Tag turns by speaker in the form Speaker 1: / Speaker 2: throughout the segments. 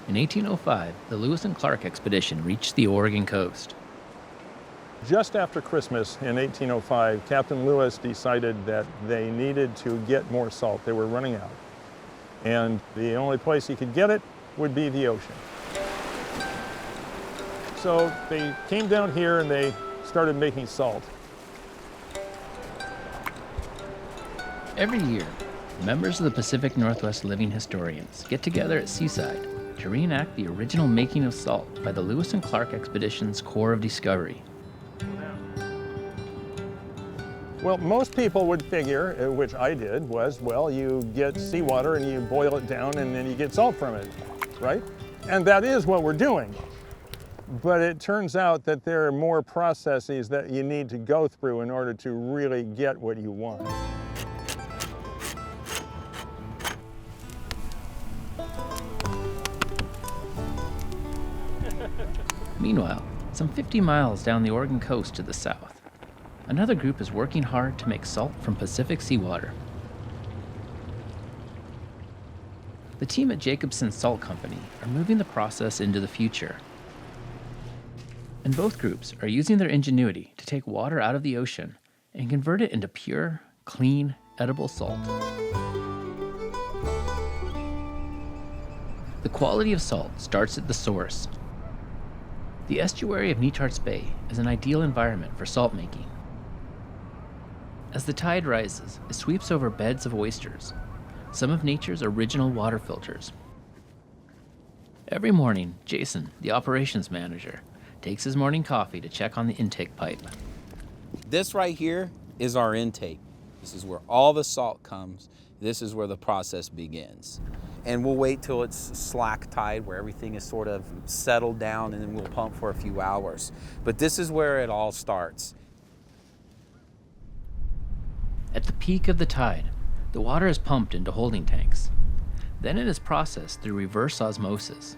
Speaker 1: In 1805, the Lewis and Clark expedition reached the Oregon coast.
Speaker 2: Just after Christmas in 1805, Captain Lewis decided that they needed to get more salt. They were running out. And the only place he could get it would be the ocean. So they came down here and they started making salt.
Speaker 1: Every year, members of the Pacific Northwest Living Historians get together at Seaside to reenact the original making of salt by the Lewis and Clark expedition's Corps of Discovery.
Speaker 2: Well, most people would figure, which I did, was, well, you get seawater and you boil it down and then you get salt from it, right? And that is what we're doing. But it turns out that there are more processes that you need to go through in order to really get what you want.
Speaker 1: Meanwhile, some 50 miles down the Oregon coast to the south, another group is working hard to make salt from Pacific seawater. The team at Jacobsen Salt Company are moving the process into the future. And both groups are using their ingenuity to take water out of the ocean and convert it into pure, clean, edible salt. The quality of salt starts at the source. The estuary of Netarts Bay is an ideal environment for salt making. As the tide rises, it sweeps over beds of oysters, some of nature's original water filters. Every morning, Jason, the operations manager, takes his morning coffee to check on the intake pipe.
Speaker 3: This right here is our intake. This is where all the salt comes. This is where the process begins. And we'll wait till it's slack tide where everything is sort of settled down, and then we'll pump for a few hours. But this is where it all starts.
Speaker 1: At the peak of the tide, the water is pumped into holding tanks. Then it is processed through reverse osmosis.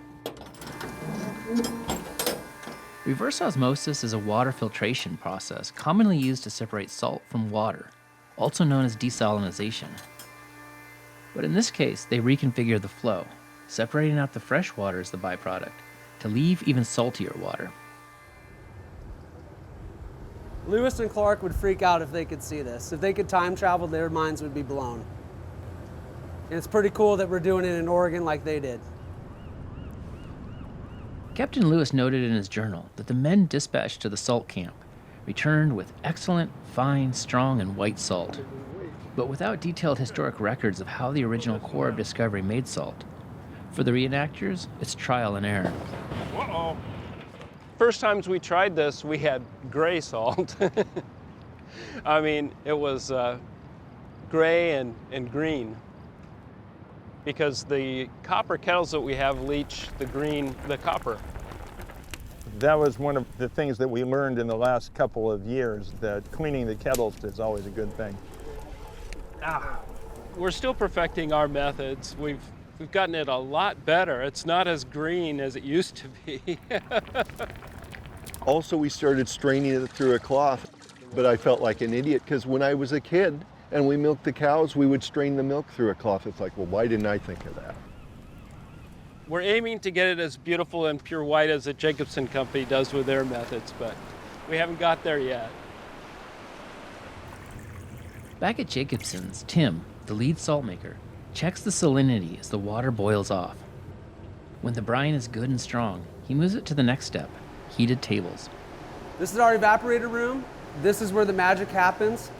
Speaker 1: Reverse osmosis is a water filtration process commonly used to separate salt from water, also known as desalination. But in this case, they reconfigure the flow, separating out the fresh water as the byproduct, to leave even saltier water.
Speaker 4: Lewis and Clark would freak out if they could see this. If they could time travel, their minds would be blown. And it's pretty cool that we're doing it in Oregon like they did.
Speaker 1: Captain Lewis noted in his journal that the men dispatched to the salt camp returned with excellent, fine, strong, and white salt, but without detailed historic records of how the original Corps of Discovery made salt. For the reenactors, it's trial and error.
Speaker 5: Uh-oh. First times we tried this, we had gray salt. I mean, it was gray and green, because the copper kettles that we have leach the copper.
Speaker 2: That was one of the things that we learned in the last couple of years, that cleaning the kettles is always a good thing.
Speaker 5: We're still perfecting our methods. We've gotten it a lot better. It's not as green as it used to be.
Speaker 6: Also, we started straining it through a cloth, but I felt like an idiot because when I was a kid and we milked the cows, we would strain the milk through a cloth. It's like, well, why didn't I think of that?
Speaker 5: We're aiming to get it as beautiful and pure white as the Jacobsen Company does with their methods, but we haven't got there yet.
Speaker 1: Back at Jacobsen's, Tim, the lead salt maker, checks the salinity as the water boils off. When the brine is good and strong, he moves it to the next step, heated tables.
Speaker 4: This is our evaporator room. This is where the magic happens.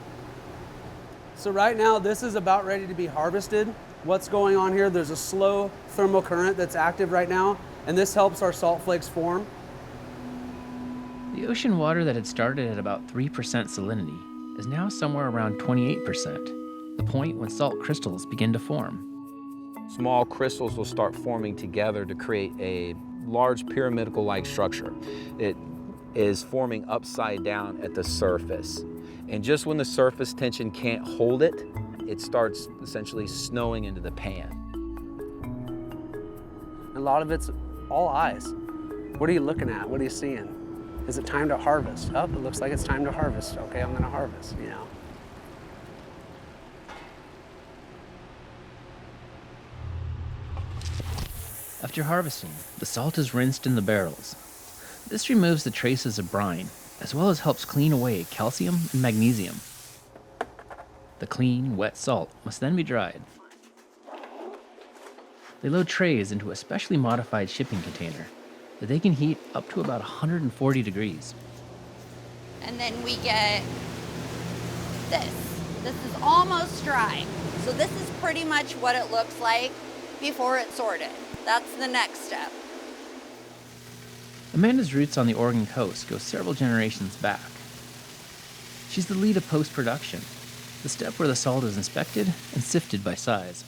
Speaker 4: So right now, this is about ready to be harvested. What's going on here? There's a slow thermal current that's active right now, and this helps our salt flakes form.
Speaker 1: The ocean water that had started at about 3% salinity is now somewhere around 28%, the point when salt crystals begin to form.
Speaker 3: Small crystals will start forming together to create a large pyramidal-like structure. It is forming upside down at the surface. And just when the surface tension can't hold it, it starts essentially snowing into the pan.
Speaker 4: A lot of it's all eyes. What are you looking at? What are you seeing? Is it time to harvest? Oh, it looks like it's time to harvest. Okay, I'm gonna harvest, you know.
Speaker 1: After harvesting, the salt is rinsed in the barrels. This removes the traces of brine, as well as helps clean away calcium and magnesium. The clean, wet salt must then be dried. They load trays into a specially modified shipping container that they can heat up to about 140 degrees.
Speaker 7: And then we get this. This is almost dry. So this is pretty much what it looks like before it's sorted. That's the next step.
Speaker 1: Amanda's roots on the Oregon coast go several generations back. She's the lead of post-production, the step where the salt is inspected and sifted by size.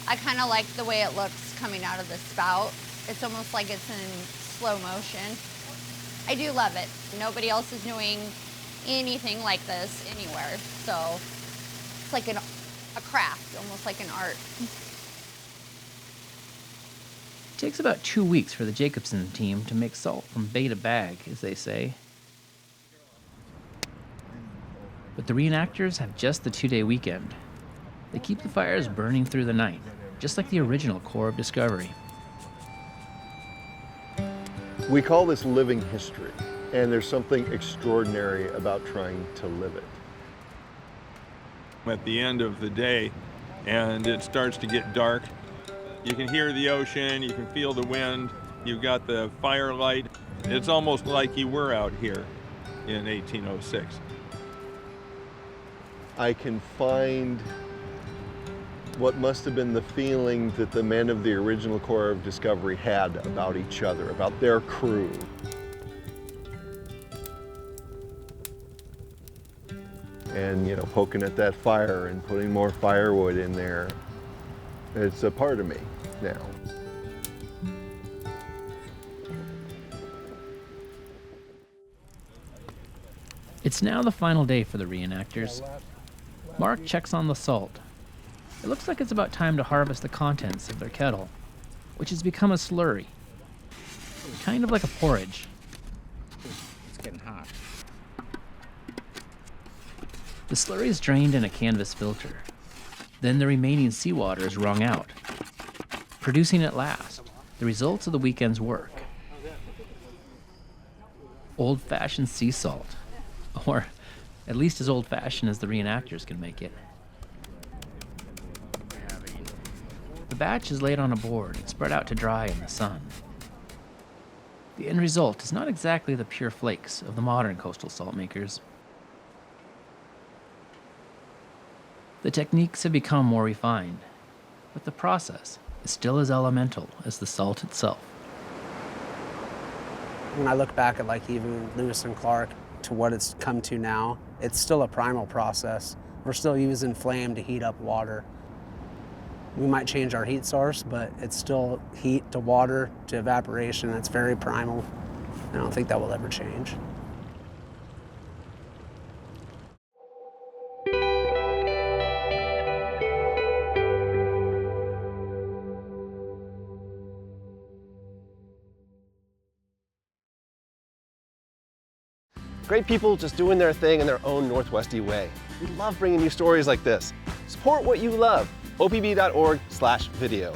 Speaker 7: I kind of like the way it looks coming out of the spout. It's almost like it's in slow motion. I do love it. Nobody else is doing anything like this anywhere. So it's like a craft, almost like an art.
Speaker 1: It takes about 2 weeks for the Jacobsen team to make salt from bay to bag, as they say. But the reenactors have just the 2-day weekend. They keep the fires burning through the night, just like the original core of Discovery.
Speaker 6: We call this living history, and there's something extraordinary about trying to live it.
Speaker 8: At the end of the day, and it starts to get dark, you can hear the ocean, you can feel the wind, you've got the firelight. It's almost like you were out here in 1806.
Speaker 6: I can find what must have been the feeling that the men of the original core of Discovery had about each other, about their crew. And, you know, poking at that fire and putting more firewood in there, it's a part of me now.
Speaker 1: It's now the final day for the reenactors. Mark checks on the salt. It looks like it's about time to harvest the contents of their kettle, which has become a slurry, kind of like a porridge.
Speaker 9: It's getting hot.
Speaker 1: The slurry is drained in a canvas filter. Then the remaining seawater is wrung out, producing at last the results of the weekend's work. Old-fashioned sea salt, or at least as old-fashioned as the reenactors can make it. The batch is laid on a board and spread out to dry in the sun. The end result is not exactly the pure flakes of the modern coastal salt makers. The techniques have become more refined, but the process is still as elemental as the salt itself.
Speaker 4: When I look back at like even Lewis and Clark to what it's come to now, it's still a primal process. We're still using flame to heat up water. We might change our heat source, but it's still heat to water to evaporation. It's very primal. I don't think that will ever change.
Speaker 10: Great people just doing their thing in their own Northwesty way. We love bringing you stories like this. Support what you love. OPB.org/video.